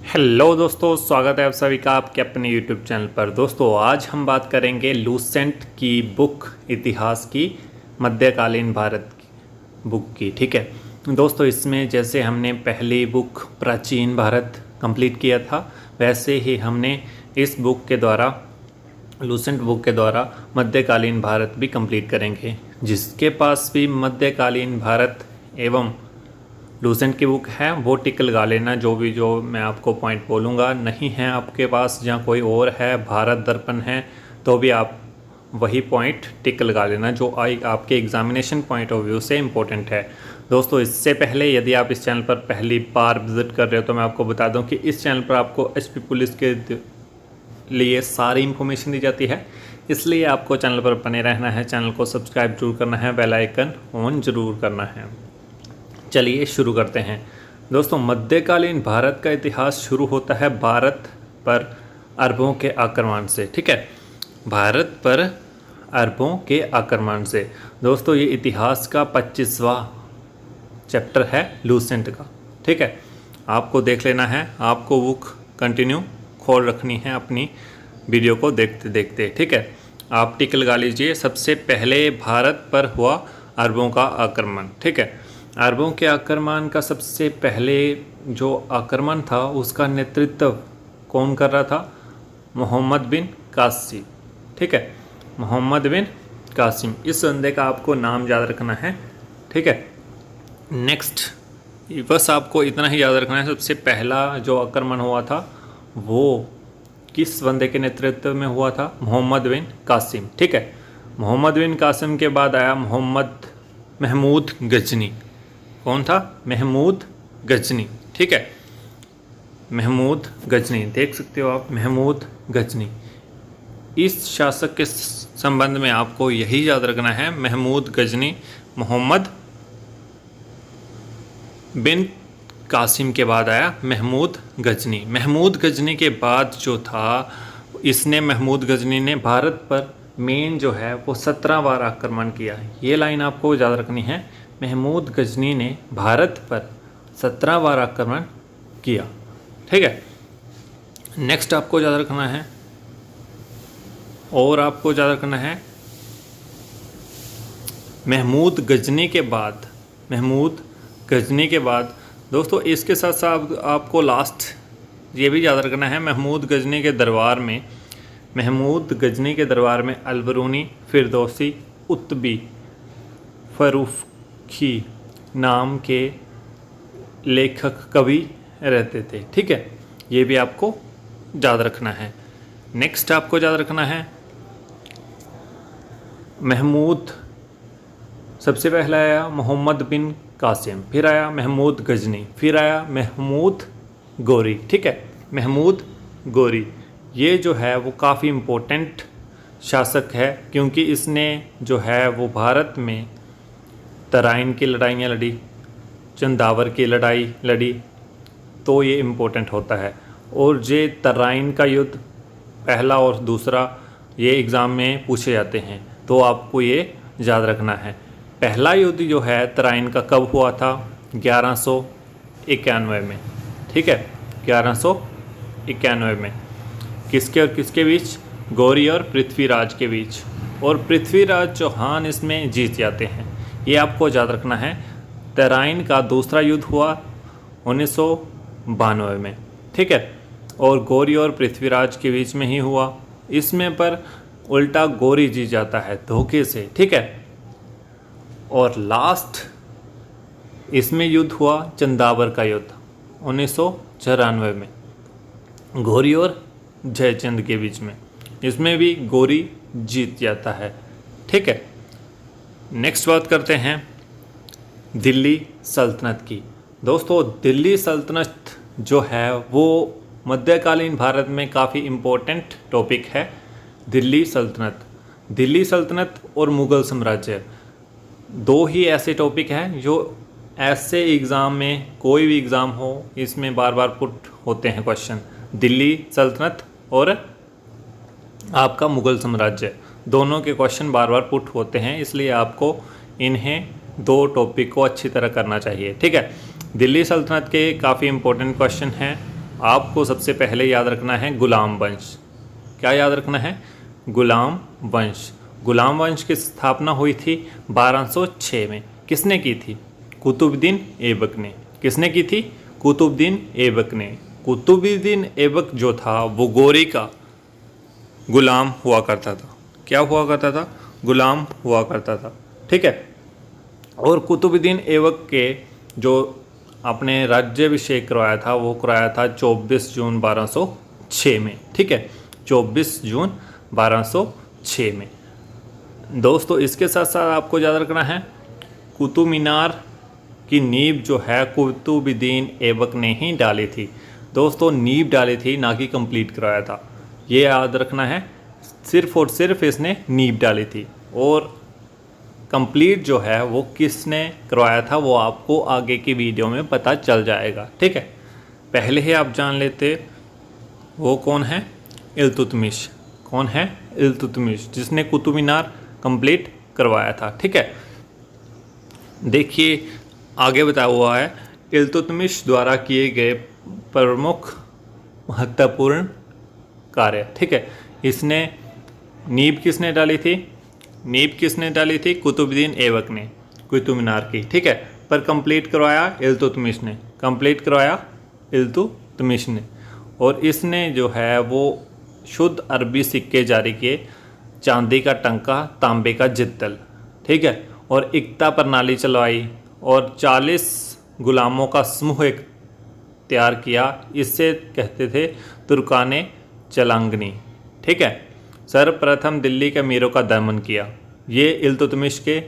Hello दोस्तों, स्वागत है आप सभी का आपके अपने यूट्यूब चैनल पर। दोस्तों आज हम बात करेंगे लूसेंट की बुक इतिहास की, मध्यकालीन भारत की बुक की। ठीक है दोस्तों, इसमें जैसे हमने पहली बुक प्राचीन भारत कंप्लीट किया था, वैसे ही हमने इस बुक के द्वारा, लूसेंट बुक के द्वारा मध्यकालीन भारत भी कंप्लीट करेंगे। जिसके पास भी मध्यकालीन भारत एवं लूसेंट की बुक है वो टिक लगा लेना, जो मैं आपको पॉइंट बोलूँगा। नहीं है आपके पास, जहाँ कोई और है, भारत दर्पण है, तो भी आप वही पॉइंट टिक लगा लेना जो आपके एग्जामिनेशन पॉइंट ऑफ व्यू से इम्पोर्टेंट है। दोस्तों इससे पहले यदि आप इस चैनल पर पहली बार विजिट कर रहे हो तो मैं आपको बता दूं कि इस चैनल पर आपको एचपी पुलिस के लिए सारी इन्फॉर्मेशन दी जाती है, इसलिए आपको चैनल पर बने रहना है। चैनल को सब्सक्राइब जरूर करना है, बेल आइकन ऑन जरूर करना है। चलिए शुरू करते हैं। दोस्तों मध्यकालीन भारत का इतिहास शुरू होता है भारत पर अरबों के आक्रमण से। ठीक है, भारत पर अरबों के आक्रमण से। दोस्तों ये इतिहास का 25वां चैप्टर है लूसेंट का। ठीक है, आपको देख लेना है, आपको बुक कंटिन्यू खोल रखनी है अपनी वीडियो को देखते देखते। ठीक है, आप टिक लगा लीजिए। सबसे पहले भारत पर हुआ अरबों का आक्रमण। ठीक है, अरबों के आक्रमण का सबसे पहले जो आक्रमण था उसका नेतृत्व कौन कर रहा था? मोहम्मद बिन कासिम। ठीक है, मोहम्मद बिन कासिम, इस बंदे का आपको नाम याद रखना है। ठीक है, नेक्स्ट बस आपको इतना ही याद रखना है, सबसे पहला जो आक्रमण हुआ था वो किस बंदे के नेतृत्व में हुआ था? मोहम्मद बिन कासिम। ठीक है, मोहम्मद बिन कासिम के बाद आया महमूद गजनी। कौन था? महमूद गजनी। ठीक है, महमूद गजनी देख सकते हो आप, महमूद गजनी। इस शासक के संबंध में आपको यही याद रखना है, महमूद गजनी। मोहम्मद बिन कासिम के बाद आया महमूद गजनी। महमूद गजनी के बाद जो था, इसने महमूद गजनी ने भारत पर मेन जो है वो 17 बार आक्रमण किया। ये लाइन आपको याद रखनी है, महमूद गजनी ने भारत पर 17 बार आक्रमण किया। ठीक है, नेक्स्ट आपको याद रखना है, और आपको याद रखना है महमूद गजनी के बाद दोस्तों इसके साथ साथ आपको लास्ट ये भी याद रखना है, महमूद गजनी के दरबार में अलबरूनी, फिरदौसी, उत्बी, फरूखी नाम के लेखक कवि रहते थे। ठीक है, ये भी आपको याद रखना है। नेक्स्ट आपको याद रखना है महमूद, सबसे पहला आया मोहम्मद बिन कासिम, फिर आया महमूद गजनी, फिर आया महमूद गोरी। ठीक है, महमूद गोरी ये जो है वो काफ़ी इम्पोर्टेंट शासक है, क्योंकि इसने जो है वो भारत में तराइन की लड़ाइयाँ लड़ी, चंदावर की लड़ाई लड़ी, तो ये इम्पोर्टेंट होता है। और ये तराइन का युद्ध पहला और दूसरा ये एग्ज़ाम में पूछे जाते हैं, तो आपको ये याद रखना है। पहला युद्ध जो है तराइन का कब हुआ था? 1191 में। ठीक है, 1191 में। किसके और किसके बीच? गौरी और पृथ्वीराज के बीच, और पृथ्वीराज चौहान इसमें जीत जाते हैं। ये आपको याद रखना है। तराइन का दूसरा युद्ध हुआ 1992 में। ठीक है, और गौरी और पृथ्वीराज के बीच में ही हुआ। इसमें पर उल्टा गौरी जीत जाता है धोखे से। ठीक है, और लास्ट इसमें युद्ध हुआ चंदावर का युद्ध 1994 में, गौरी और जयचंद के बीच में। इसमें भी गौरी जीत जाता है। ठीक है, नेक्स्ट बात करते हैं दिल्ली सल्तनत की। दोस्तों दिल्ली सल्तनत जो है वो मध्यकालीन भारत में काफ़ी इम्पोर्टेंट टॉपिक है। दिल्ली सल्तनत और मुग़ल साम्राज्य, दो ही ऐसे टॉपिक हैं जो ऐसे एग्ज़ाम में, कोई भी एग्ज़ाम हो, इसमें बार बार पुट होते हैं क्वेश्चन। दिल्ली सल्तनत और आपका मुग़ल साम्राज्य, दोनों के क्वेश्चन बार बार पुट होते हैं, इसलिए आपको इन्हें दो टॉपिक को अच्छी तरह करना चाहिए। ठीक है, दिल्ली सल्तनत के काफ़ी इम्पोर्टेंट क्वेश्चन हैं। आपको सबसे पहले याद रखना है गुलाम वंश। क्या याद रखना है? गुलाम वंश। गुलाम वंश की स्थापना हुई थी 1206 में। किसने की थी? कुतुबुद्दीन ऐबक ने। किसने की थी? कुतुबुद्दीन ऐबक ने। कुतुबुद्दीन ऐबक जो था वो गोरी का गुलाम हुआ करता था। क्या हुआ करता था? गुलाम हुआ करता था। ठीक है। और कुतुबुद्दीन ऐबक के जो अपने राज्याभिषेक करवाया था वो कराया था 24 जून 1206 में। ठीक है, 24 जून 1206 में। दोस्तों इसके साथ साथ आपको याद रखना है कुतुब मीनार की नींव जो है कुतुबुद्दीन ऐबक ने ही डाली थी। दोस्तों नींव डाली थी, ना कि कंप्लीट कराया था। ये याद रखना है, सिर्फ और सिर्फ इसने नींव डाली थी। और कंप्लीट जो है वो किसने करवाया था वो आपको आगे की वीडियो में पता चल जाएगा। ठीक है, पहले ही आप जान लेते वो कौन है? इल्तुतमिश। कौन है? इल्तुतमिश, जिसने कुतुब मीनार कंप्लीट करवाया था। ठीक है, देखिए आगे बताया हुआ है इल्तुतमिश द्वारा किए गए प्रमुख महत्वपूर्ण कार्य। ठीक है, इसने नींव किसने डाली थी? नींव किसने डाली थी? कुतुबुद्दीन ऐबक ने कुतुब मीनार की। ठीक है, पर कंप्लीट करवाया इल्तुतमिश ने। कंप्लीट करवाया इल्तुतमिश ने। और इसने जो है वो शुद्ध अरबी सिक्के जारी किए, चांदी का टंका, तांबे का जित्तल। ठीक है, और इक्ता प्रणाली चलवाई और 40 गुलामों का समूह एक तैयार किया। इससे कहते थे तुर्काने चलांगनी। ठीक है, सर्वप्रथम दिल्ली के अमीरों का दमन किया। ये इल्तुतमिश के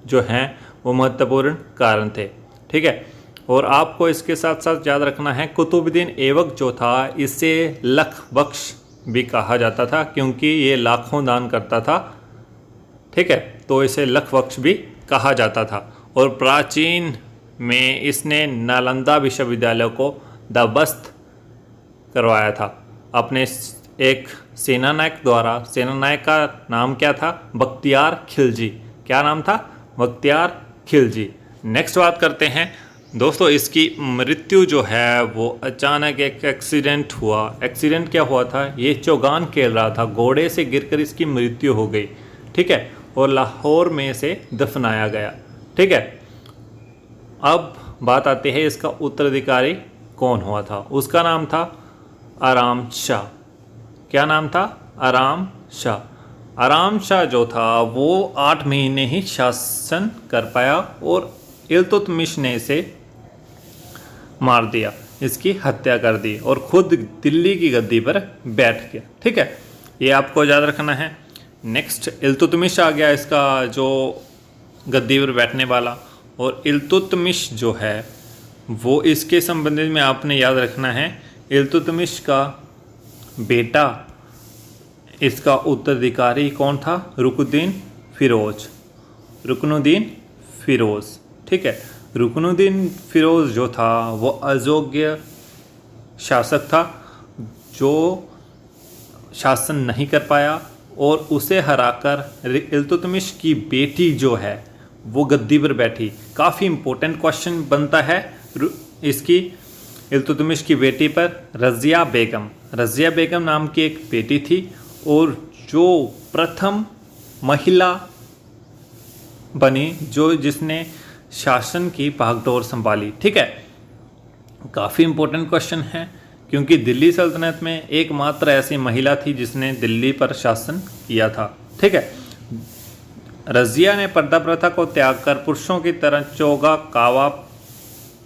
जो हैं वो महत्वपूर्ण कारण थे। ठीक है, और आपको इसके साथ साथ याद रखना है कुतुबुद्दीन ऐबक जो था इसे लख बख्श भी कहा जाता था, क्योंकि ये लाखों दान करता था। ठीक है, तो इसे लख बख्श भी कहा जाता था। और प्राचीन में इसने नालंदा विश्वविद्यालय को दबस्त करवाया था अपने एक सेनानायक द्वारा। सेनानायक का नाम क्या था? बख्तियार खिलजी। क्या नाम था? बख्तियार खिलजी। नेक्स्ट बात करते हैं दोस्तों, इसकी मृत्यु जो है वो अचानक एक एक्सीडेंट हुआ। एक्सीडेंट क्या हुआ था? ये चौगान खेल रहा था, घोड़े से गिरकर इसकी मृत्यु हो गई। ठीक है, और लाहौर में से दफनाया गया। ठीक है, अब बात आती है इसका उत्तराधिकारी कौन हुआ था। उसका नाम था आराम शाह। क्या नाम था? आराम शाह। आराम शाह जो था वो 8 महीने ही शासन कर पाया और इल्तुतमिश ने इसे मार दिया, इसकी हत्या कर दी और खुद दिल्ली की गद्दी पर बैठ गया। ठीक है, ये आपको याद रखना है। नेक्स्ट इल्तुतमिश आ गया इसका जो गद्दी पर बैठने वाला। और इल्तुतमिश जो है वो इसके संबंधित में आपने याद रखना है इल्तुतमिश का बेटा, इसका उत्तराधिकारी कौन था? रुकनुद्दीन फिरोज। रुकनुद्दीन फिरोज। ठीक है, रुकनुद्दीन फिरोज जो था वो अयोग्य शासक था जो शासन नहीं कर पाया और उसे हराकर इल्तुतमिश की बेटी जो है वो गद्दी पर बैठी। काफ़ी इम्पोर्टेंट क्वेश्चन बनता है इसकी इल्तुतमिश की बेटी पर। रज़िया बेगम। रज़िया बेगम नाम की एक बेटी थी और जो प्रथम महिला बनी जिसने शासन की भागडोर संभाली। ठीक है, काफ़ी इम्पोर्टेंट क्वेश्चन है क्योंकि दिल्ली सल्तनत में एकमात्र ऐसी महिला थी जिसने दिल्ली पर शासन किया था। ठीक है, रज़िया ने पर्दा प्रथा को त्याग कर पुरुषों की तरह चोगा, कावा,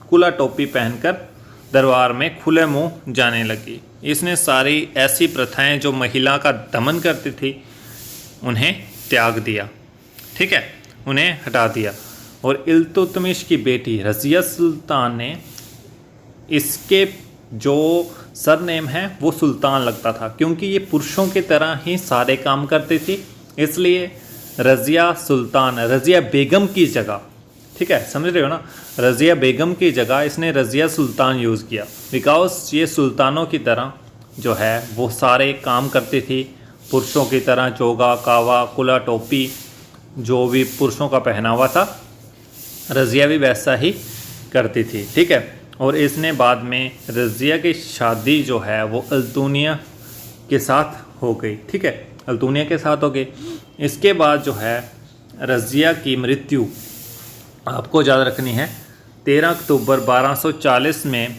कुला टोपी पहनकर दरबार में खुले मुंह जाने लगी। इसने सारी ऐसी प्रथाएं जो महिला का दमन करती थी उन्हें त्याग दिया। ठीक है, उन्हें हटा दिया। और इल्तुतमिश की बेटी रज़िया सुल्तान ने, इसके जो सरनेम है वो सुल्तान लगता था क्योंकि ये पुरुषों की तरह ही सारे काम करती थी, इसलिए रज़िया सुल्तान, रज़िया बेगम की जगह। ठीक है, समझ रहे हो ना, रज़िया बेगम की जगह इसने रज़िया सुल्तान यूज़ किया बिकॉज ये सुल्तानों की तरह जो है वो सारे काम करती थी पुरुषों की तरह। चोगा, कावा, कुला, टोपी जो भी पुरुषों का पहनावा था रज़िया भी वैसा ही करती थी। ठीक है, और इसने बाद में रज़िया की शादी जो है वो अल्तुनिया के साथ हो गई, ठीक है, अल्तुनिया के साथ हो गई। इसके बाद जो है रज़िया की मृत्यु आपको याद रखनी है 13 अक्टूबर 1240 में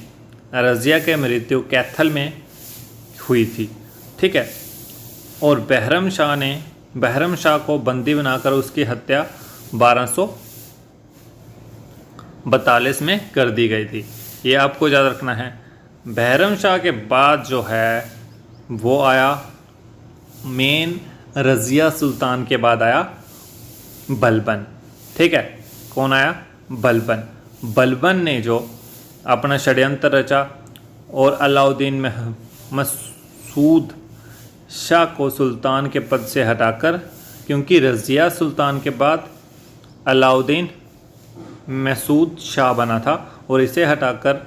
रज़िया की मृत्यु कैथल में हुई थी, ठीक है। और बहरम शाह को बंदी बनाकर उसकी हत्या 1242 में कर दी गई थी। ये आपको याद रखना है। बहरम शाह के बाद जो है वो आया मेन रज़िया सुल्तान के बाद आया बलबन, ठीक है। कौन आया? बलबन। बलबन ने जो अपना षड्यंत्र रचा और अलाउद्दीन मसूद शाह को सुल्तान के पद से हटाकर, क्योंकि रज़िया सुल्तान के बाद अलाउद्दीन मसूद शाह बना था, और इसे हटाकर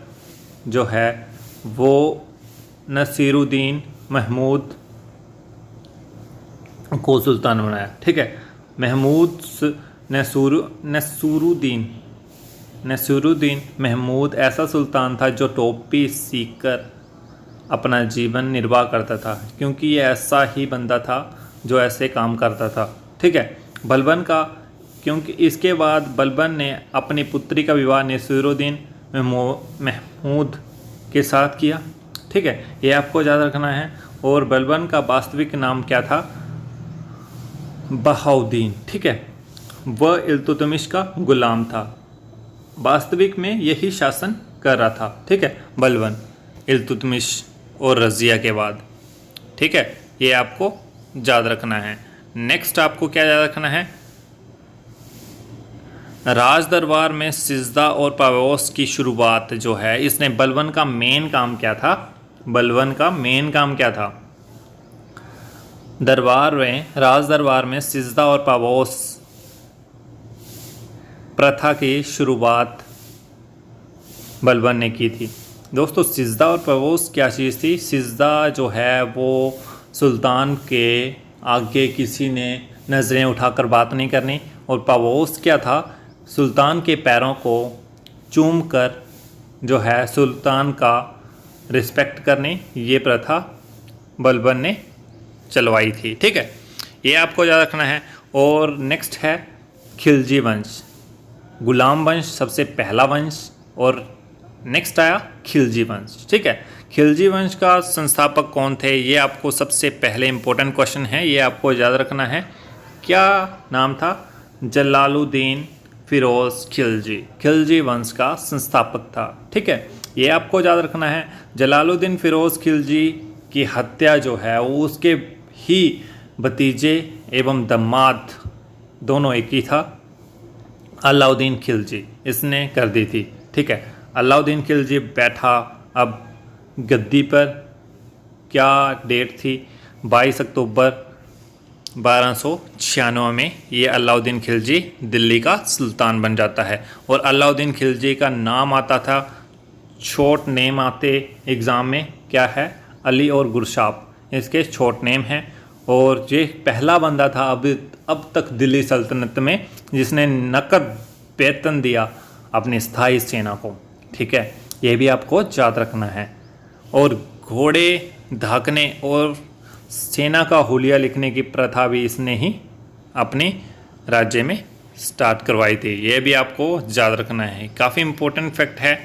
जो है वो नसीरुद्दीन महमूद को सुल्तान बनाया, ठीक है। नसीरुद्दीन महमूद ऐसा सुल्तान था जो टोपी सीखकर अपना जीवन निर्वाह करता था, क्योंकि ये ऐसा ही बंदा था जो ऐसे काम करता था, ठीक है। बलबन का, क्योंकि इसके बाद बलबन ने अपनी पुत्री का विवाह नसीरुद्दीन महमूद के साथ किया, ठीक है। ये आपको याद रखना है। और बलबन का वास्तविक नाम क्या था? बहाउद्दीन, ठीक है। वह इल्तुतमिश का गुलाम था, वास्तविक में यही शासन कर रहा था, ठीक है, बलबन इल्तुतमिश और रज़िया के बाद, ठीक है। ये आपको याद रखना है। नेक्स्ट आपको क्या याद रखना है? राज दरबार में सिजदा और पावोस की शुरुआत जो है, इसने बलबन का मेन काम क्या था? बलबन का मेन काम क्या था? राज दरबार में सिजदा और पावोस प्रथा की शुरुआत बलबन ने की थी। दोस्तों, सिजदा और पावोस क्या चीज़ थी? सिजदा जो है वो सुल्तान के आगे किसी ने नज़रें उठाकर बात नहीं करनी, और पावोस क्या था? सुल्तान के पैरों को चूम कर जो है सुल्तान का रिस्पेक्ट करनी। ये प्रथा बलबन ने चलवाई थी, ठीक है। ये आपको याद रखना है। और नेक्स्ट है खिलजी वंश, गुलाम वंश सबसे पहला वंश, और नेक्स्ट आया खिलजी वंश, ठीक है। खिलजी वंश का संस्थापक कौन थे? ये आपको सबसे पहले इम्पोर्टेंट क्वेश्चन है, ये आपको याद रखना है। क्या नाम था? जलालुद्दीन फिरोज़ खिलजी, खिलजी वंश का संस्थापक था, ठीक है। ये आपको याद रखना है। जलालुद्दीन फिरोज़ खिलजी की हत्या जो है वो उसके ही भतीजे एवं दामाद दोनों एक ही था, अलाउद्दीन खिलजी, इसने कर दी थी, ठीक है। अलाउद्दीन खिलजी बैठा अब गद्दी पर। क्या डेट थी? 22 अक्टूबर 1296 में ये अलाउद्दीन खिलजी दिल्ली का सुल्तान बन जाता है। और अलाउद्दीन खिलजी का नाम आता था, शॉर्ट नेम आते एग्ज़ाम में, क्या है? अली और गुरशाप, इसके शॉर्ट नेम हैं। और ये पहला बंदा था अब तक दिल्ली सल्तनत में जिसने नकद वेतन दिया अपनी स्थायी सेना को, ठीक है। ये भी आपको याद रखना है। और घोड़े धाकने और सेना का हुलिया लिखने की प्रथा भी इसने ही अपने राज्य में स्टार्ट करवाई थी। ये भी आपको याद रखना है। काफ़ी इम्पोर्टेंट फैक्ट है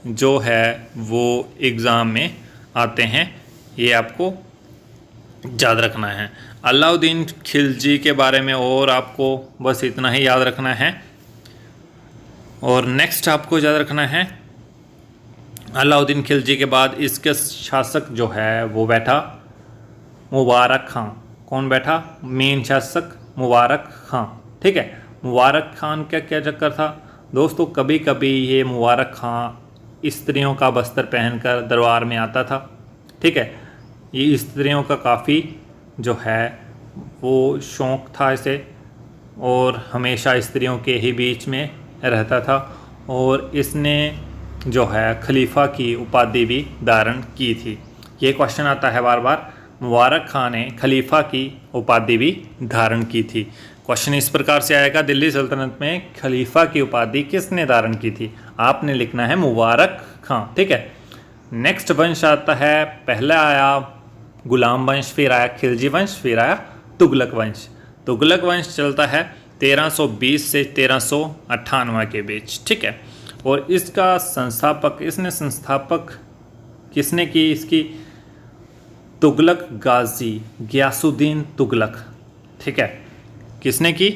जो है वो एग्ज़ाम में आते हैं, ये आपको याद रखना है। अलाउद्दीन खिलजी के बारे में और आपको बस इतना ही याद रखना है। और नेक्स्ट आपको याद रखना है, अलाउद्दीन खिलजी के बाद इसके शासक जो है वो बैठा मुबारक खां। कौन बैठा? मेन शासक मुबारक खां, ठीक है। मुबारक खान का क्या चक्कर था दोस्तों? कभी कभी ये मुबारक खां स्त्रियों का बस्तर पहनकर दरबार में आता था, ठीक है। ये स्त्रियों का काफ़ी जो है वो शौक़ था इसे, और हमेशा स्त्रियों के ही बीच में रहता था। और इसने जो है खलीफा की उपाधि भी धारण की थी। ये क्वेश्चन आता है बार बार, मुबारक खां ने खलीफा की उपाधि भी धारण की थी। क्वेश्चन इस प्रकार से आएगा, दिल्ली सल्तनत में खलीफा की उपाधि किसने धारण की थी? आपने लिखना है मुबारक खां। ठीक है। नेक्स्ट वंश आता है, पहला आया गुलाम वंश, फिर आया खिलजी वंश, फिर आया तुगलक वंश। तुगलक वंश चलता है 1320 से 1398 के बीच। ठीक है। और इसका संस्थापक किसने की इसकी? तुगलक गाजी गियासुद्दीन तुगलक। ठीक है। किसने की?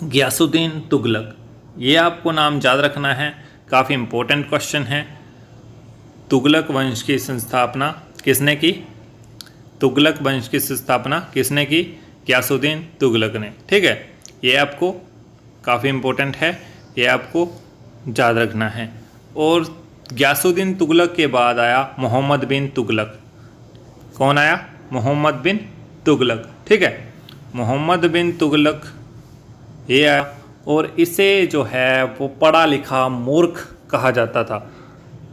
गियासुद्दीन तुगलक। ये आपको नाम याद रखना है, काफ़ी इम्पोर्टेंट क्वेश्चन है। तुगलक वंश की संस्थापना किसने की? तुगलक वंश की स्थापना किसने की? गियासुद्दीन तुगलक ने। ठीक है। ये आपको काफ़ी इम्पोर्टेंट है, ये आपको याद रखना है। और गियासुद्दीन तुगलक के बाद आया मोहम्मद बिन तुगलक। कौन आया? मोहम्मद बिन तुगलक। ठीक है। मोहम्मद बिन तुगलक ये आया, और इसे जो है वो पढ़ा लिखा मूर्ख कहा जाता था।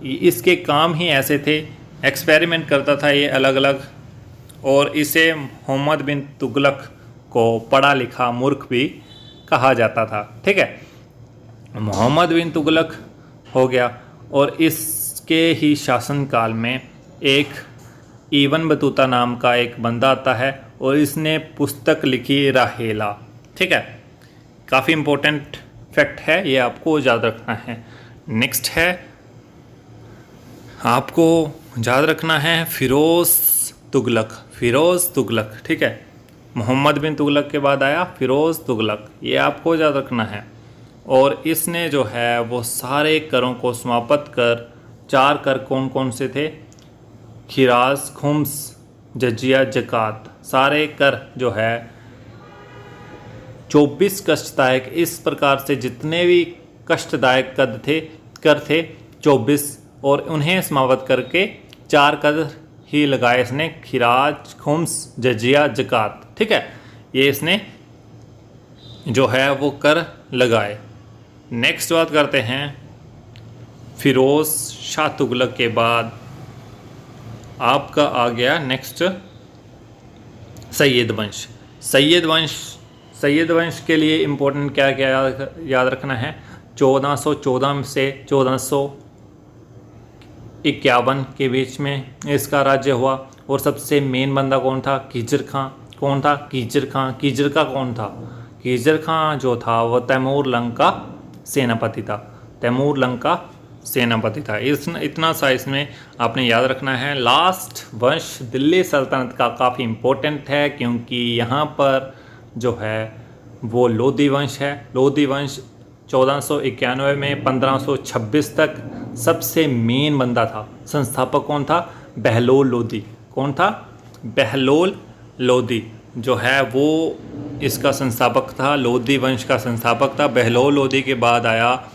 इसके काम ही ऐसे थे, एक्सपेरिमेंट करता था ये अलग अलग, और इसे मोहम्मद बिन तुगलक को पढ़ा लिखा मूर्ख भी कहा जाता था। ठीक है। मोहम्मद बिन तुगलक हो गया, और इसके ही शासनकाल में एक इब्न बतूता नाम का एक बंदा आता है, और इसने पुस्तक लिखी राहेला। ठीक है। काफ़ी इम्पोर्टेंट फैक्ट है, ये आपको याद रखना है। नेक्स्ट है, आपको याद रखना है फिरोज़ तुगलक। ठीक है। मोहम्मद बिन तुगलक के बाद आया फिरोज़ तुगलक, ये आपको याद रखना है। और इसने जो है वो सारे करों को समाप्त कर, 4 कर कौन कौन से थे? खिराज, खुम्स, जजिया, ज़कात, सारे कर जो है 24 कष्टदायक, इस प्रकार से जितने भी कष्टदायक कर थे 24, और उन्हें समाप्त करके 4 कर ही लगाए इसने, खिराज, खुम्स, जजिया, ज़कात। ठीक है। ये इसने जो है वो कर लगाए। नेक्स्ट बात करते हैं, फिरोज़ शाह तुगलक के बाद आपका आ गया नेक्स्ट सैयद वंश। सैयद वंश के लिए इम्पोर्टेंट क्या क्या याद रखना है? 1414 से 1451 के बीच में इसका राज्य हुआ, और सबसे मेन बंदा कौन था? कीजर खां। कौन था? कीजर खां। कीजर का कौन था? कीजर खां जो था वो तैमूर लंग का सेनापति था। इतना सा इसमें आपने याद रखना है। लास्ट वंश दिल्ली सल्तनत का काफ़ी इम्पोर्टेंट है, क्योंकि यहाँ पर जो है वो लोधी वंश है। लोधी वंश 1491 में 1526 तक सबसे मेन बंदा था। संस्थापक कौन था? बहलोल लोधी। कौन था? बहलोल लोधी जो है वो इसका संस्थापक था, लोधी वंश का संस्थापक था। बहलोल लोधी के बाद आया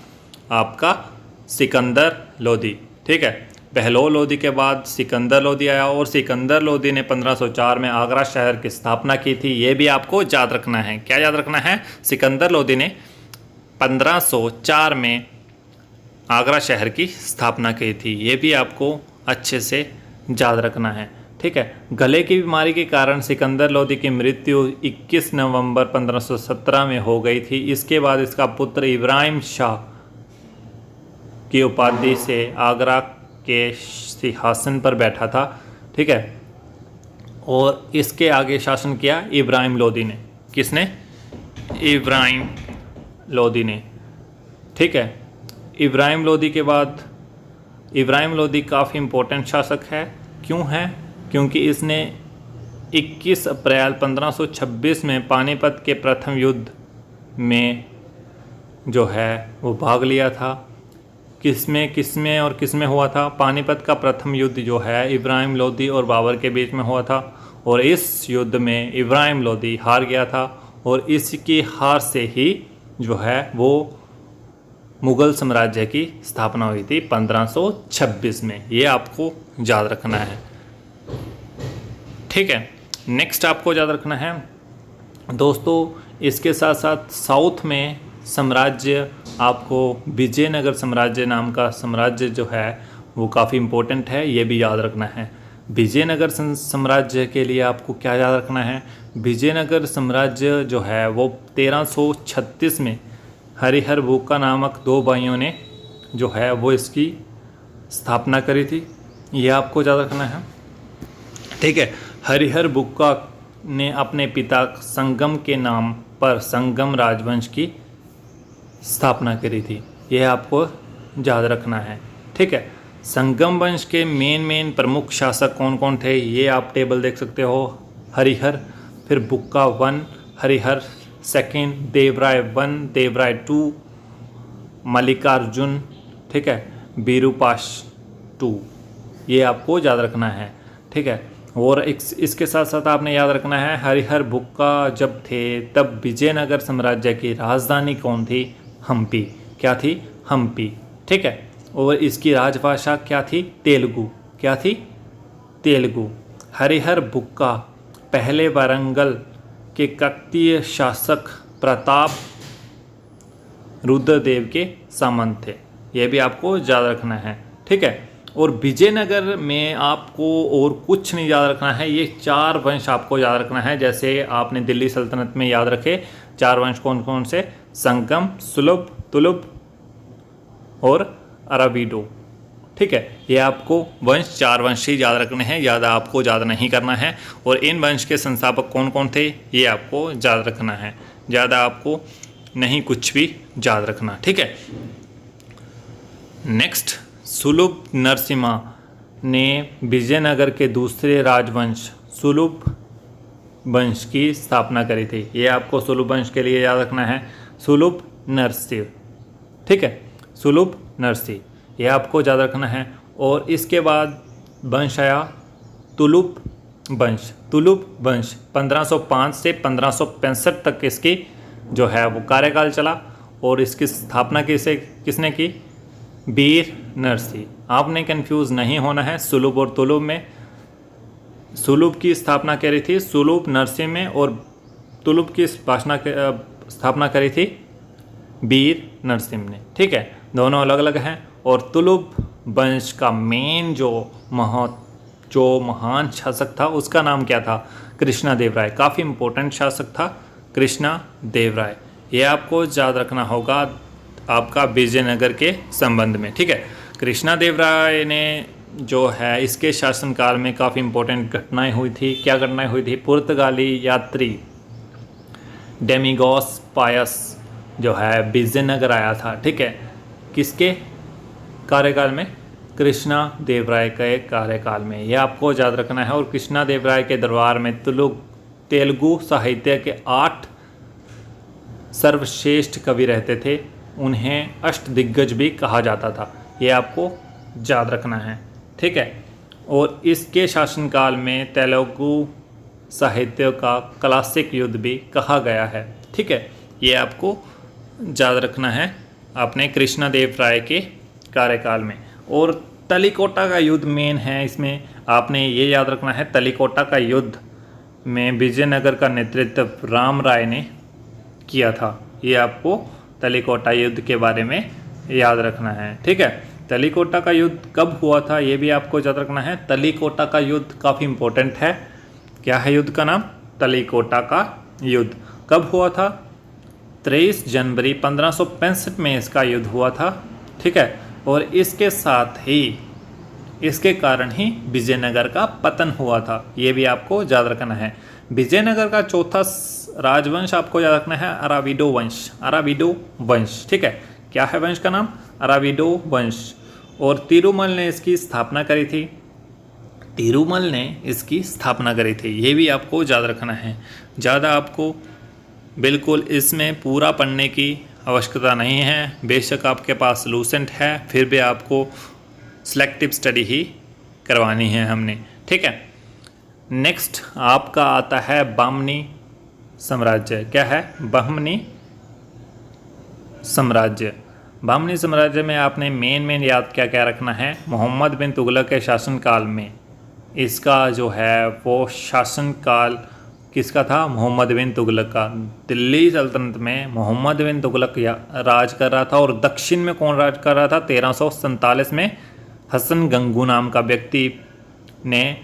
आपका सिकंदर लोधी। ठीक है। बहलोल लोधी के बाद सिकंदर लोधी आया, और सिकंदर लोधी ने 1504 में आगरा शहर की स्थापना की थी। ये भी आपको याद रखना है। क्या याद रखना है? सिकंदर लोधी ने 1504 में आगरा शहर की स्थापना की थी। ये भी आपको अच्छे से याद रखना है। ठीक है। गले की बीमारी के कारण सिकंदर लोधी की मृत्यु 21 नवंबर 1517 में हो गई थी। इसके बाद इसका पुत्र इब्राहिम शाह की उपाधि से आगरा के सिंहासन पर बैठा था। ठीक है। और इसके आगे शासन किया इब्राहिम लोधी ने। किसने? इब्राहिम लोधी ने। ठीक है। इब्राहिम लोधी के बाद इब्राहिम लोधी काफ़ी इम्पोर्टेंट शासक है। क्यों है? क्योंकि इसने 21 अप्रैल 1526 में पानीपत के प्रथम युद्ध में जो है वो भाग लिया था। किसमें हुआ था? पानीपत का प्रथम युद्ध जो है इब्राहिम लोधी और बाबर के बीच में हुआ था, और इस युद्ध में इब्राहिम लोधी हार गया था, और इसकी हार से ही जो है वो मुग़ल साम्राज्य की स्थापना हुई थी 1526 में। ये आपको याद रखना है। ठीक है। नेक्स्ट आपको याद रखना है दोस्तों, इसके साथ साथ साउथ में साम्राज्य, आपको विजयनगर साम्राज्य नाम का साम्राज्य जो है वो काफ़ी इम्पोर्टेंट है, ये भी याद रखना है। विजयनगर साम्राज्य के लिए आपको क्या याद रखना है, विजयनगर साम्राज्य जो है वो 1336 में हरिहर बुक्का नामक दो भाइयों ने जो है वो इसकी स्थापना करी थी। ये आपको याद रखना है, ठीक है। हरिहर बुक्का ने अपने पिता संगम के नाम पर संगम राजवंश की स्थापना करी थी। यह आपको याद रखना है, ठीक है। संगम वंश के मेन प्रमुख शासक कौन कौन थे, ये आप टेबल देख सकते हो। हरिहर, फिर बुक्का 1, हरिहर 2, देवराय 1, देवराय 2, मल्लिकार्जुन, ठीक है, विरूपाक्ष 2। ये आपको याद रखना है, ठीक है। और इसके साथ साथ आपने याद रखना है हरिहर बुक्का जब थे तब विजयनगर साम्राज्य की राजधानी कौन थी, हम्पी। क्या थी, हम्पी, ठीक है। और इसकी राजभाषा क्या थी, तेलुगु। क्या थी, तेलुगु। हरिहर बुक्का पहले वारंगल के काकतीय शासक प्रताप रुद्रदेव के सामंत थे। यह भी आपको याद रखना है, ठीक है। और विजयनगर में आपको और कुछ नहीं याद रखना है, ये 4 वंश आपको याद रखना है। जैसे आपने दिल्ली सल्तनत में याद रखे 4 वंश कौन कौन से, संगम, सुलभ, तुलुभ और अराविडो, ठीक है। ये आपको 4 वंश ही याद रखने हैं, ज़्यादा आपको याद नहीं करना है। और इन वंश के संस्थापक कौन कौन थे ये आपको याद रखना है, ज़्यादा आपको नहीं कुछ भी याद रखना, ठीक है। नेक्स्ट, सुलभ नरसिम्हा ने विजयनगर के दूसरे राजवंश सुलभ वंश की स्थापना करी थी। ये आपको सुलभ वंश के लिए याद रखना है, सुलभ नरसिंह, ठीक है, सुलभ नरसिंह, यह आपको याद रखना है। और इसके बाद वंश आया तुलुप वंश। तुलुप वंश 1505 से 1565 तक इसकी जो है वो कार्यकाल चला। और इसकी स्थापना किसने की, वीर नरसिंह। आपने कंफ्यूज नहीं होना है सुलभ और तुलुप में। सुलभ की स्थापना करी थी सुलभ नरसिंह में, और तुलुप की स्थापना करी थी वीर नरसिंह ने, ठीक है। दोनों अलग अलग हैं। और तुलुप वंश का मेन जो महान शासक था उसका नाम क्या था, कृष्णा देव राय। काफ़ी इम्पोर्टेंट शासक था कृष्णा देव राय। ये आपको याद रखना होगा आपका विजयनगर के संबंध में, ठीक है। कृष्णा देव राय ने जो है इसके शासनकाल में काफ़ी इम्पोर्टेंट घटनाएं हुई थी। क्या घटनाएं हुई थी, पुर्तगाली यात्री डेमिगोस पायस जो है विजयनगर आया था, ठीक है। किसके कार्यकाल में, कृष्णा देव राय के कार्यकाल में। यह आपको याद रखना है। और कृष्णा देव राय के दरबार में तेलुगु साहित्य के 8 सर्वश्रेष्ठ कवि रहते थे। उन्हें अष्टदिग्गज भी कहा जाता था। ये आपको याद रखना है, ठीक है। और इसके शासनकाल में तेलुगु साहित्य का क्लासिक युद्ध भी कहा गया है, ठीक है। ये आपको याद रखना है आपने कृष्णा देव राय के कार्यकाल में। और तलिकोटा का युद्ध मेन है इसमें, आपने ये याद रखना है तलिकोटा का युद्ध में विजयनगर का नेतृत्व राम राय ने किया था। ये आपको तलिकोटा युद्ध के बारे में याद रखना है, ठीक है। तलिकोटा का युद्ध कब हुआ था ये भी आपको याद रखना है। तलिकोटा का युद्ध काफ़ी इम्पोर्टेंट है। क्या है युद्ध का नाम, तलिकोटा का युद्ध। कब हुआ था, 23 जनवरी 1565 में इसका युद्ध हुआ था, ठीक है। और इसके साथ ही इसके कारण ही विजयनगर का पतन हुआ था। ये भी आपको याद रखना है। विजयनगर का चौथा राजवंश आपको याद रखना है अराविडो वंश। अराविडो वंश, ठीक है। क्या है वंश का नाम, अराविडो वंश। और तिरुमल ने इसकी स्थापना करी थी। तिरुमल ने इसकी स्थापना करी थी। ये भी आपको याद रखना है। ज़्यादा आपको बिल्कुल इसमें पूरा पढ़ने की आवश्यकता नहीं है। बेशक आपके पास लूसेंट है, फिर भी आपको सिलेक्टिव स्टडी ही करवानी है हमने, ठीक है। नेक्स्ट आपका आता है बहमनी साम्राज्य। क्या है, बहमनी साम्राज्य। बहमनी साम्राज्य में आपने मेन याद क्या क्या रखना है, मोहम्मद बिन तुगलक के शासनकाल में इसका जो है वो शासनकाल किसका था, मोहम्मद बिन तुगलक का। दिल्ली सल्तनत में मोहम्मद बिन तुगलक राज कर रहा था। और दक्षिण में कौन राज कर रहा था, 1347 में हसन गंगू नाम का व्यक्ति ने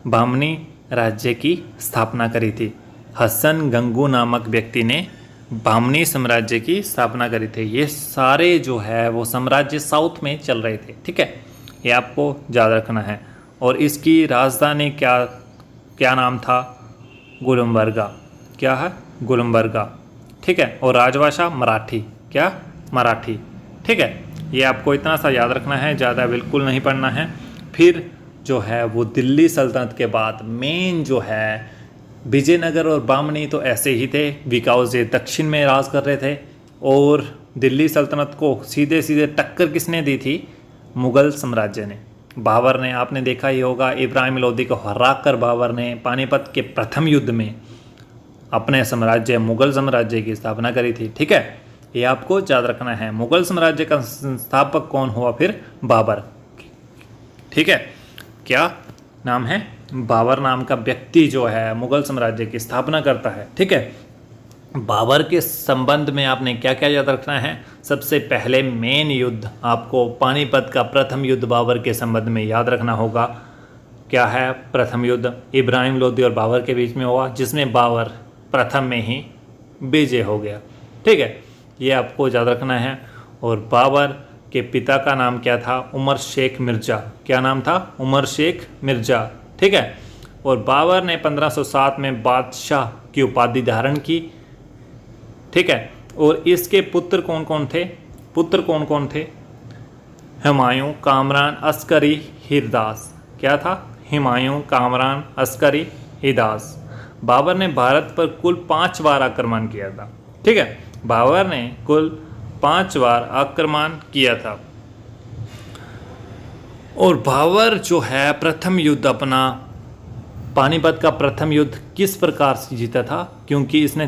बामनी राज्य की स्थापना करी थी। हसन गंगू नामक व्यक्ति ने बामनी साम्राज्य की स्थापना करी थी। ये सारे जो है वो साम्राज्य साउथ में चल रहे थे, ठीक है, ये आपको याद रखना है। और इसकी राजधानी क्या नाम था? गुलमबर्गा। क्या है? गुलमबर्गा, ठीक है। और राजभाषा मराठी। क्या? मराठी, ठीक है। ये आपको इतना सा याद रखना है, ज़्यादा बिल्कुल नहीं पढ़ना है। फिर जो है वो दिल्ली सल्तनत के बाद मेन जो है विजयनगर और बामनी तो ऐसे ही थे, बिकॉज ये दक्षिण में राज कर रहे थे। और दिल्ली सल्तनत को सीधे सीधे टक्कर किसने दी थी? मुग़ल साम्राज्य ने। बाबर ने, आपने देखा ही होगा, इब्राहिम लोदी को हराकर बाबर ने पानीपत के प्रथम युद्ध में अपने साम्राज्य मुग़ल साम्राज्य की स्थापना करी थी, ठीक है। ये आपको याद रखना है। मुग़ल साम्राज्य का संस्थापक कौन हुआ? फिर बाबर, ठीक है। क्या नाम है? बाबर नाम का व्यक्ति जो है मुग़ल साम्राज्य की स्थापना करता है, ठीक है। बाबर के संबंध में आपने क्या क्या याद रखना है? सबसे पहले मेन युद्ध आपको पानीपत का प्रथम युद्ध बाबर के संबंध में याद रखना होगा। क्या है? प्रथम युद्ध इब्राहिम लोदी और बाबर के बीच में हुआ, जिसमें बाबर प्रथम में ही विजय हो गया, ठीक है, ये आपको याद रखना है। और बाबर के पिता का नाम क्या था? उमर शेख मिर्ज़ा। क्या नाम था? उमर शेख मिर्ज़ा, ठीक है। और बाबर ने 1507 में बादशाह की उपाधि धारण की, ठीक है। और इसके पुत्र कौन कौन थे? पुत्र कौन कौन थे? हुमायूं, कामरान, अस्करी, हिरदास। क्या था? हुमायूं, कामरान, अस्करी, हिरदास। बाबर ने भारत पर कुल 5 बार आक्रमण किया था, ठीक है। बाबर ने कुल 5 बार आक्रमण किया था। और बाबर जो है प्रथम युद्ध अपना पानीपत का प्रथम युद्ध किस प्रकार से जीता था? क्योंकि इसने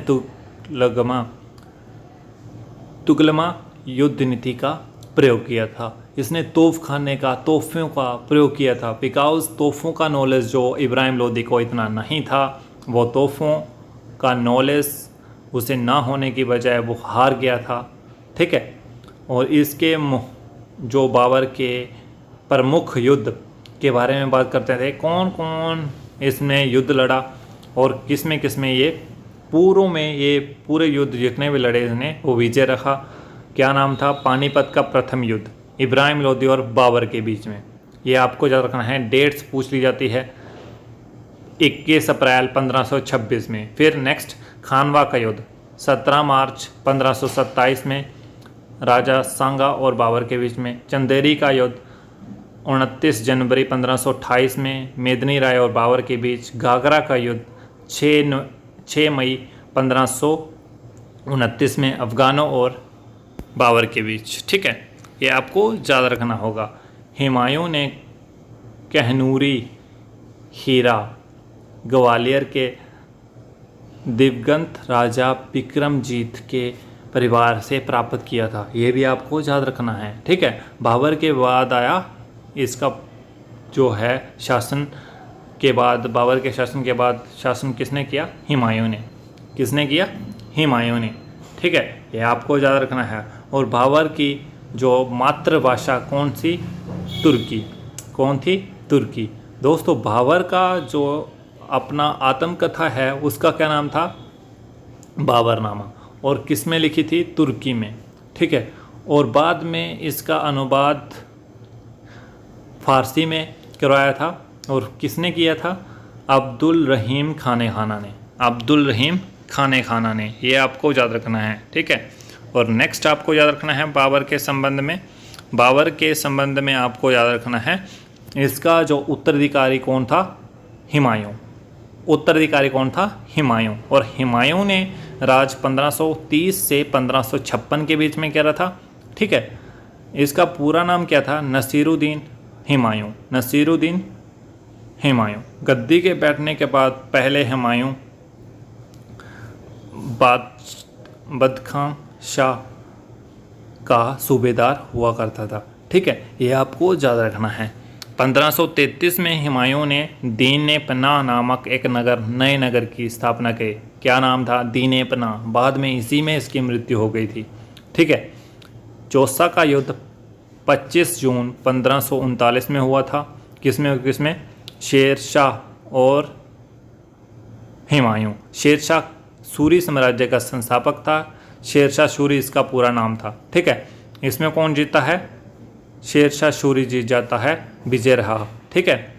तुगलमा युद्ध नीति का प्रयोग किया था। इसने तोपखाने का, तोहफों का प्रयोग किया था। बिकॉज तोहफों का नॉलेज जो इब्राहिम लोदी को इतना नहीं था, वो तोहफों का नॉलेज उसे ना होने की बजाय वो हार गया था, ठीक है। और इसके जो बाबर के प्रमुख युद्ध के बारे में बात करते थे, कौन कौन इसमें युद्ध लड़ा और किसमें ये पूरे युद्ध जितने भी लड़े इसने वो विजय रखा। क्या नाम था? पानीपत का प्रथम युद्ध इब्राहिम लोदी और बाबर के बीच में। ये आपको याद रखना है, डेट्स पूछ ली जाती है। 21 अप्रैल 1526 में। फिर नेक्स्ट खानवा का युद्ध 17 मार्च 1527 में राजा सांगा और बाबर के बीच में। चंदेरी का युद्ध 29 जनवरी 1528 में मेदिनी राय और बाबर के बीच। घाघरा का युद्ध 6 मई 1529 में अफगानों और बाबर के बीच, ठीक है। ये आपको याद रखना होगा। हुमायूं ने कहनूरी हीरा ग्वालियर के दिवंगत राजा विक्रमजीत के परिवार से प्राप्त किया था। ये भी आपको याद रखना है, ठीक है। बाबर के बाद आया इसका जो है शासन के बाद, बाबर के शासन के बाद शासन किसने किया? हुमायूं ने। किसने किया? हुमायूं ने, ठीक है। ये आपको याद रखना है। और बाबर की जो मातृभाषा कौन सी? तुर्की। कौन थी? तुर्की। दोस्तों, बाबर का जो अपना आत्मकथा है उसका क्या नाम था? बाबरनामा। और किस में लिखी थी? तुर्की में, ठीक है। और बाद में इसका अनुवाद फारसी में करवाया था। और किसने किया था? अब्दुल रहीम खाने खाना ने। अब्दुल रहीम खाने खाना ने। ये आपको याद रखना है, ठीक है। और नेक्स्ट आपको याद रखना है बाबर के संबंध में। बाबर के संबंध में आपको याद रखना है इसका जो उत्तराधिकारी कौन था? हुमायूं। उत्तराधिकारी कौन था? हुमायूं। और हुमायूं ने राज 1530 से 1556 के बीच में क्या रहा था, ठीक है। इसका पूरा नाम क्या था? नसीरुद्दीन हुमायूं। नसीरुद्दीन हुमायूं। गद्दी के बैठने के बाद पहले हुमायूं बदखां शाह का सूबेदार हुआ करता था, ठीक है। ये आपको याद रखना है। 1533 में हुमायूं ने दीन पनाह नामक एक नए नगर की स्थापना की। क्या नाम था? दीन पनाह। बाद में इसी में इसकी मृत्यु हो गई थी, ठीक है। चौसा का युद्ध 25 जून 1539 में हुआ था। किसमें? शेर शाह और हुमायूं। शेरशाह सूरी साम्राज्य का संस्थापक था। शेरशाह सूरी इसका पूरा नाम था। ठीक है, इसमें कौन जीता है? शेरशाह सूरी जीत जाता है, विजय रहा। ठीक है,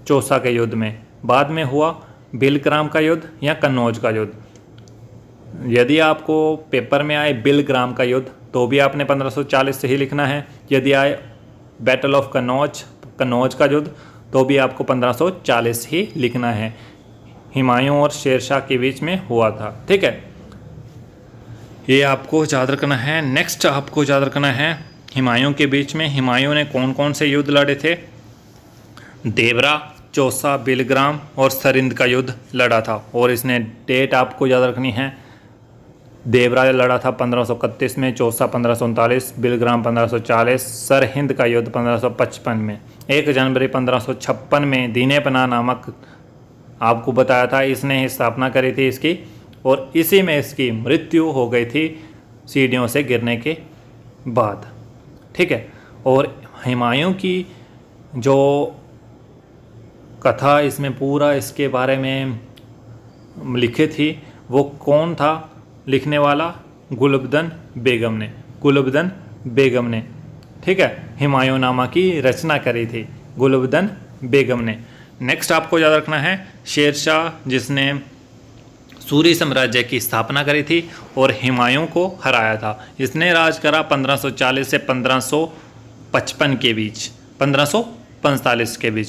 चौसा के युद्ध में। बाद में हुआ बिलग्राम का युद्ध या कन्नौज का युद्ध। यदि आपको पेपर में आए बिलग्राम का युद्ध तो भी आपने 1540 से ही लिखना है। यदि आए बैटल ऑफ कन्नौज का युद्ध तो भी आपको 1540 ही लिखना है। हुमायूं और शेरशाह के बीच में हुआ था। ठीक है, ये आपको याद रखना है। नेक्स्ट आपको याद रखना है हुमायूं के बीच में हुमायूं ने कौन कौन से युद्ध लड़े थे? देवरा, चौसा, बिलग्राम और सरिंद का युद्ध लड़ा था। और इसने डेट आपको याद रखनी है। देवरा लड़ा था 1531 में, चौसा 1539, बिलग्राम 1540, सरहिंद का युद्ध 1555 में। 1 जनवरी 1556 में दीने पनाह नामक आपको बताया था, इसने ही स्थापना करी थी इसकी, और इसी में इसकी मृत्यु हो गई थी सीढ़ियों से गिरने के बाद। ठीक है, और हुमायूं की जो कथा इसमें पूरा इसके बारे में लिखी थी वो कौन था लिखने वाला? गुलबदन बेगम ने। ठीक है, हुमायूं नामा की रचना करी थी गुलबदन बेगम ने। नेक्स्ट आपको याद रखना है शेरशाह, जिसने सूरी साम्राज्य की स्थापना करी थी और हुमायूं को हराया था। इसने राज करा 1540 से 1555 के बीच, 1545 के बीच,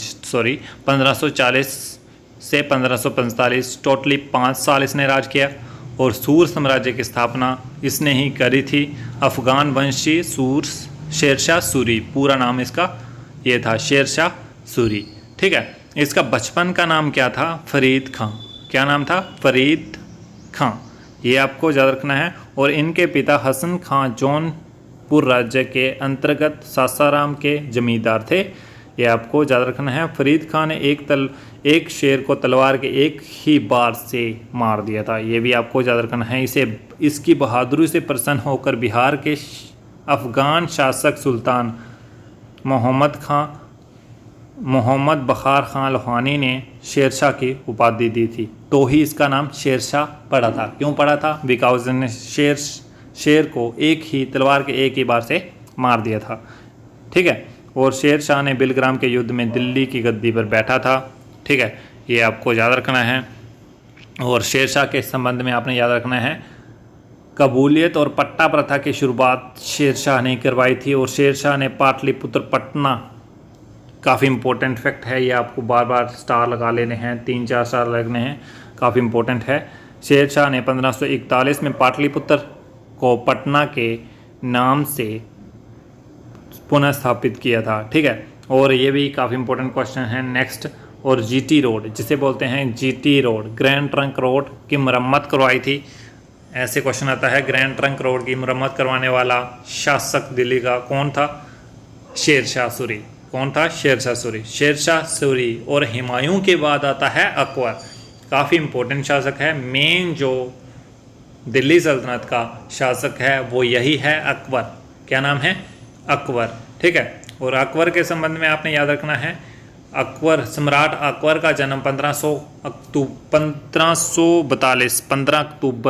1540 से 1545, टोटली 5 साल इसने राज किया। और सूर साम्राज्य की स्थापना इसने ही करी थी। अफगान वंशी शेरशाह सूरी, पूरा नाम इसका ये था, शेरशाह सूरी। ठीक है, इसका बचपन का नाम क्या था? फरीद खां। क्या नाम था? फरीद खां। ये आपको याद रखना है। और इनके पिता हसन खां जौनपुर राज्य के अंतर्गत सासाराम के जमींदार थे। ये आपको याद रखना है। फरीद खां ने एक शेर को तलवार के एक ही बार से मार दिया था। ये भी आपको याद रखना है। इसकी बहादुरी से प्रसन्न होकर बिहार के अफगान शासक सुल्तान मोहम्मद बखार खां लोहानी ने शेरशाह की उपाधि दी थी, तो ही इसका नाम शेरशाह पड़ा था। क्यों पड़ा था? बिकॉज ने शेर को तलवार के एक ही बार से मार दिया था। ठीक है, और शेरशाह ने बिलग्राम के युद्ध में दिल्ली की गद्दी पर बैठा था। ठीक है, ये आपको याद रखना है। और शेरशाह के संबंध में आपने याद रखना है, कबूलियत और पट्टा प्रथा की शुरुआत शेरशाह ने करवाई थी। और शेरशाह ने पाटलिपुत्र पटना, काफ़ी इंपॉर्टेंट फैक्ट है ये, आपको बार बार स्टार लगा लेने हैं, 3-4 स्टार लगने हैं, काफ़ी इंपॉर्टेंट है। शेरशाह ने 1541 में पाटलिपुत्र को पटना के नाम से पुनः स्थापित किया था। ठीक है, और ये भी काफ़ी इंपॉर्टेंट क्वेश्चन है। नेक्स्ट, और जीटी रोड, जिसे बोलते हैं GT road, grand trunk road की मरम्मत करवाई थी। ऐसे क्वेश्चन आता है, ग्रैंड ट्रंक रोड की मरम्मत करवाने वाला शासक दिल्ली का कौन था? शेरशाह सूरी। कौन था? शेरशाह सूरी। शेरशाह सूरी और हुमायूं के बाद आता है अकबर, काफ़ी इंपॉर्टेंट शासक है। मेन जो दिल्ली सल्तनत का शासक है वो यही है, अकबर। क्या नाम है? अकबर। ठीक है, और अकबर के संबंध में आपने याद रखना है, सम्राट अकबर का जन्म 15 अक्टूबर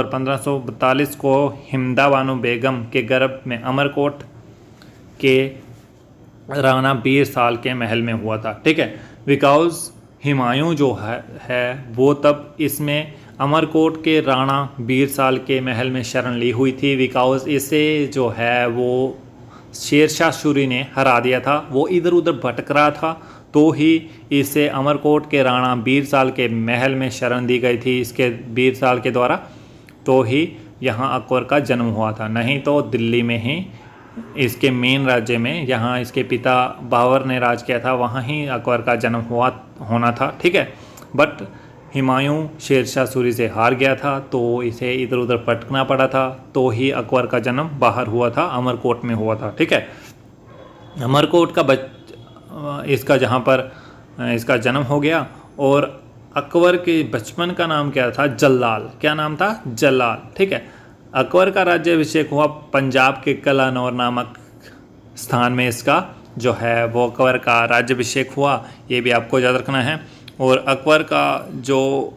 1542 को हिमदा बानो बेगम के गर्भ में अमरकोट के राणा बीर साल के महल में हुआ था। ठीक है, बिकॉज हुमायूं जो है वो तब इसमें अमरकोट के राणा बीर साल के महल में शरण ली हुई थी। बिकॉज इसे जो है वो शेरशाह सूरी ने हरा दिया था। वो इधर उधर भटक रहा था, तो ही इसे अमरकोट के राणा बीर साल के महल में शरण दी गई थी इसके बीर साल के द्वारा, तो ही यहाँ अकबर का जन्म हुआ था। नहीं तो दिल्ली में ही इसके मेन राज्य में, यहाँ इसके पिता बाबर ने राज किया था, वहाँ ही अकबर का जन्म होना था। ठीक है, बट हुमायूं शेरशाह सूरी से हार गया था, तो इसे इधर उधर भटकना पड़ा था, तो ही अकबर का जन्म बाहर हुआ था, अमरकोट में हुआ था। ठीक है, अमरकोट का इसका जहाँ पर इसका जन्म हो गया। और अकबर के बचपन का नाम क्या था? जल्लाल। क्या नाम था? जल्लाल। ठीक है, अकबर का राज्याभिषेक हुआ पंजाब के कलानौर नामक स्थान में, इसका जो है वो अकबर का राज्याभिषेक हुआ। ये भी आपको याद रखना है। और अकबर का जो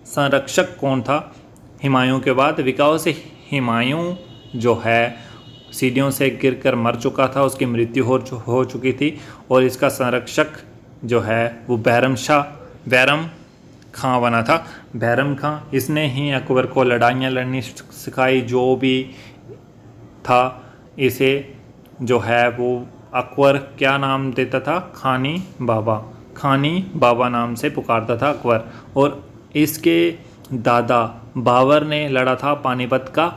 संरक्षक कौन था हुमायूं के बाद? विकाओ से हुमायूं जो है सीढ़ियों से गिरकर मर चुका था, उसकी मृत्यु हो चुकी थी। और इसका संरक्षक जो है वो बैरम खां बना था। बैरम खां, इसने ही अकबर को लड़ाइयाँ लड़नी सिखाई। जो भी था इसे जो है वो अकबर क्या नाम देता था? खानी बाबा नाम से पुकारता था अकबर। और इसके दादा बाबर ने लड़ा था पानीपत का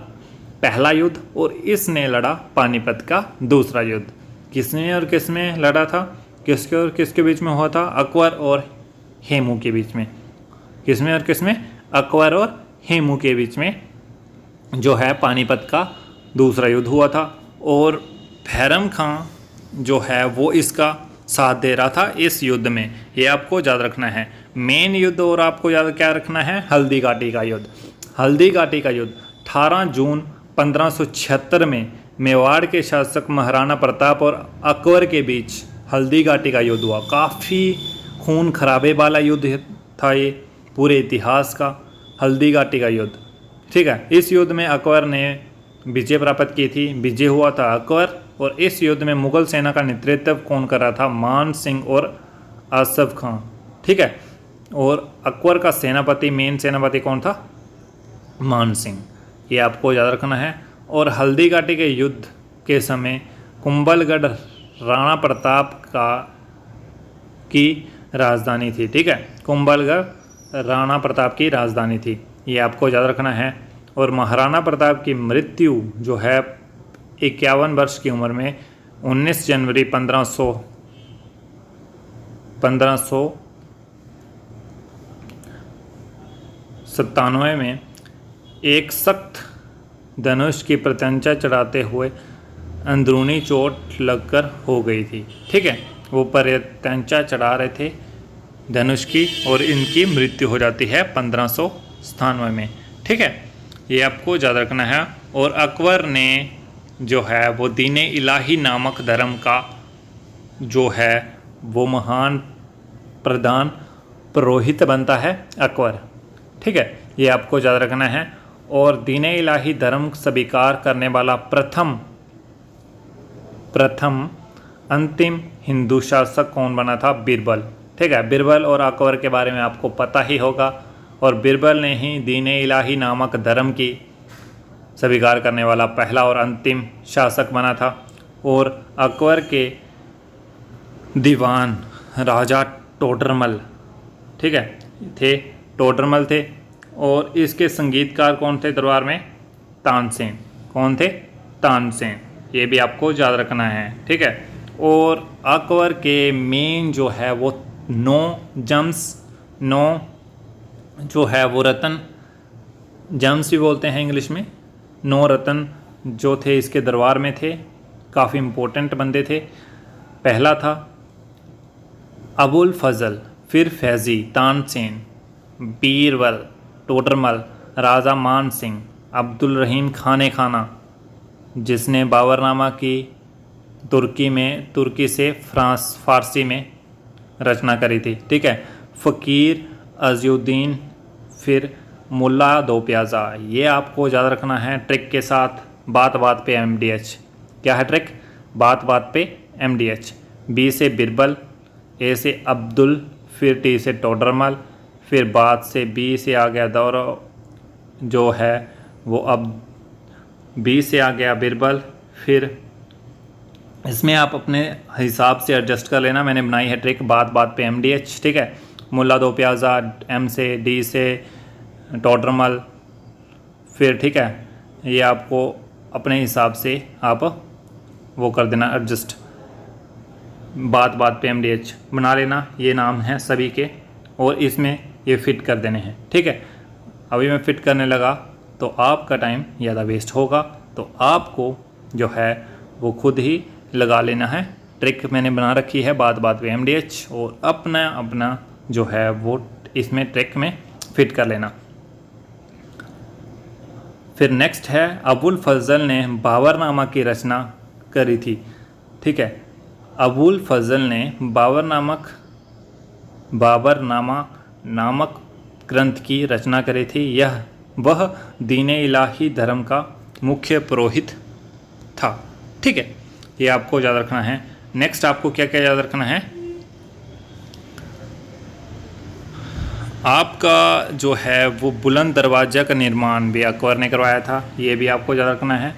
पहला युद्ध और इसने लड़ा पानीपत का दूसरा युद्ध। किसने और किसमें लड़ा था? किसके और किसके बीच में हुआ था? अकबर और हेमू के बीच में। किसमें और किसमें? अकबर और हेमू के बीच में जो है पानीपत का दूसरा युद्ध हुआ था। और बैरम खां जो है वो इसका साथ दे रहा था इस युद्ध में। ये आपको याद रखना है मेन युद्ध। और आपको याद क्या रखना है? हल्दी घाटी का युद्ध। हल्दी घाटी का युद्ध 18 जून 1576 में मेवाड़ के शासक महाराणा प्रताप और अकबर के बीच हल्दी घाटी का युद्ध हुआ। काफ़ी खून खराबे वाला युद्ध था ये पूरे इतिहास का, हल्दी घाटी का युद्ध। ठीक है, इस युद्ध में अकबर ने विजय प्राप्त की थी। विजय हुआ था अकबर। और इस युद्ध में मुगल सेना का नेतृत्व कौन कर रहा था? मान सिंह और आसफ खां। ठीक है, और अकबर का सेनापति, मेन सेनापति कौन था? मान सिंह। ये आपको याद रखना है। और हल्दी घाटी के युद्ध के समय कुंभलगढ़ राणा प्रताप की राजधानी थी। ठीक है, कुंभलगढ़ राणा प्रताप की राजधानी थी। ये आपको याद रखना है। और महाराणा प्रताप की मृत्यु जो है 51 वर्ष की उम्र में 19 जनवरी 1597 में एक सख्त धनुष की प्रत्यंचा चढ़ाते हुए अंदरूनी चोट लगकर हो गई थी। ठीक है, वो प्रत्यंचा चढ़ा रहे थे धनुष की और इनकी मृत्यु हो जाती है 1597 में। ठीक है, ये आपको याद रखना है। और अकबर ने जो है वो दीन इलाही नामक धर्म का जो है वो महान प्रधान पुरोहित बनता है अकबर। ठीक है, ये आपको याद रखना है। और दीन इलाही धर्म स्वीकार करने वाला प्रथम अंतिम हिंदू शासक कौन बना था? बीरबल। ठीक है, बीरबल और अकबर के बारे में आपको पता ही होगा। और बीरबल ने ही दीन इलाही नामक धर्म की स्वीकार करने वाला पहला और अंतिम शासक बना था। और अकबर के दीवान राजा टोडरमल, ठीक है, टोडरमल थे। और इसके संगीतकार कौन थे दरबार में? तानसेन। कौन थे? तानसेन। ये भी आपको याद रखना है। ठीक है, और अकबर के मेन जो है वो 9 जो है वो रतन जम्स भी बोलते हैं इंग्लिश में। 9 रतन जो थे इसके दरबार में थे, काफ़ी इम्पोर्टेंट बंदे थे। पहला था अबुल फजल, फिर फैज़ी, तानसेन, बीरबल, टोडरमल, राजा मान सिंह, अब्दुल रहीम खाने खाना जिसने बाबरनामा की तुर्की से फारसी में रचना करी थी। ठीक है, फ़कीर अज़ीउद्दीन, फिर मुल्ला दो प्याज़ा। ये आपको याद रखना है ट्रिक के साथ। बात बात पे MDH। क्या है ट्रिक? बात बात पे MDH। B से बिरबल, A से अब्दुल, फिर T से टोडरमल, फिर बात से B से आ गया दौर जो है वो अब B से आ गया बिरबल। फिर इसमें आप अपने हिसाब से एडजस्ट कर लेना। मैंने बनाई है ट्रिक बात बात पे MDH। ठीक है, मुल्ला दो प्याज़ा M से, D से टोडरमल, फिर ठीक है, ये आपको अपने हिसाब से आप वो कर देना एडजस्ट। बात बात पे MDH बना लेना। ये नाम है सभी के और इसमें ये फिट कर देने हैं। ठीक है, अभी मैं फिट करने लगा तो आपका टाइम ज़्यादा वेस्ट होगा, तो आपको जो है वो खुद ही लगा लेना है। ट्रिक मैंने बना रखी है बात बात पे MDH और अपना जो है वो इसमें ट्रिक में फिट कर लेना। फिर नेक्स्ट है अबुल फजल ने बाबरनामा की रचना करी थी। ठीक है, अबुल फजल ने बाबरनामा बाबर नामा नामक ग्रंथ की रचना करी थी। वह दीन इलाही धर्म का मुख्य पुरोहित था। ठीक है, ये आपको याद रखना है। नेक्स्ट आपको क्या क्या याद रखना है, आपका जो है वो बुलंद दरवाज़ा का निर्माण भी अकबर ने करवाया था। ये भी आपको याद रखना है,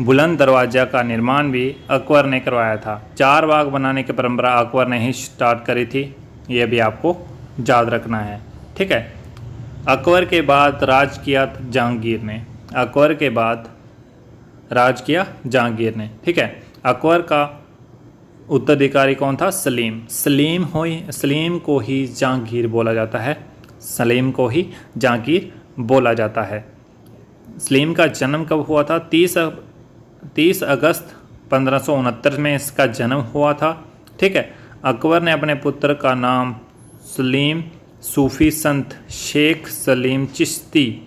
बुलंद दरवाज़ा का निर्माण भी अकबर ने करवाया था। 4 बाग बनाने की परंपरा अकबर ने ही स्टार्ट करी थी। ये भी आपको याद रखना है। ठीक है, अकबर के बाद राज किया जहांगीर ने। अकबर के बाद राज किया जहांगीर ने। ठीक है, अकबर का उत्तराधिकारी कौन था? सलीम। सलीम को ही जहांगीर बोला जाता है। सलीम को ही जहांगीर बोला जाता है। सलीम का जन्म कब हुआ था? 30 अगस्त 1569 में इसका जन्म हुआ था। ठीक है, अकबर ने अपने पुत्र का नाम सलीम सूफी संत शेख सलीम चिश्ती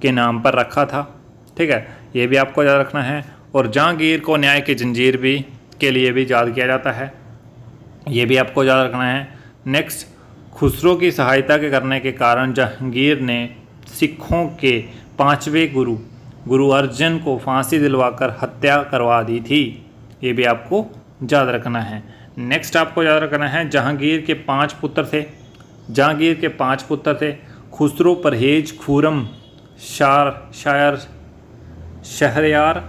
के नाम पर रखा था। ठीक है, ये भी आपको याद रखना है। और जहांगीर को न्याय की जंजीर भी के लिए भी याद किया जाता है। ये भी आपको याद रखना है। नेक्स्ट, खुसरो की सहायता के करने के कारण जहांगीर ने सिखों के 5वें गुरु अर्जन को फांसी दिलवाकर हत्या करवा दी थी। ये भी आपको याद रखना है। नेक्स्ट आपको याद रखना है, जहांगीर के 5 पुत्र थे। जहांगीर के 5 पुत्र थे, खुसरो, परहेज, खुरम, शायर, शहरयार,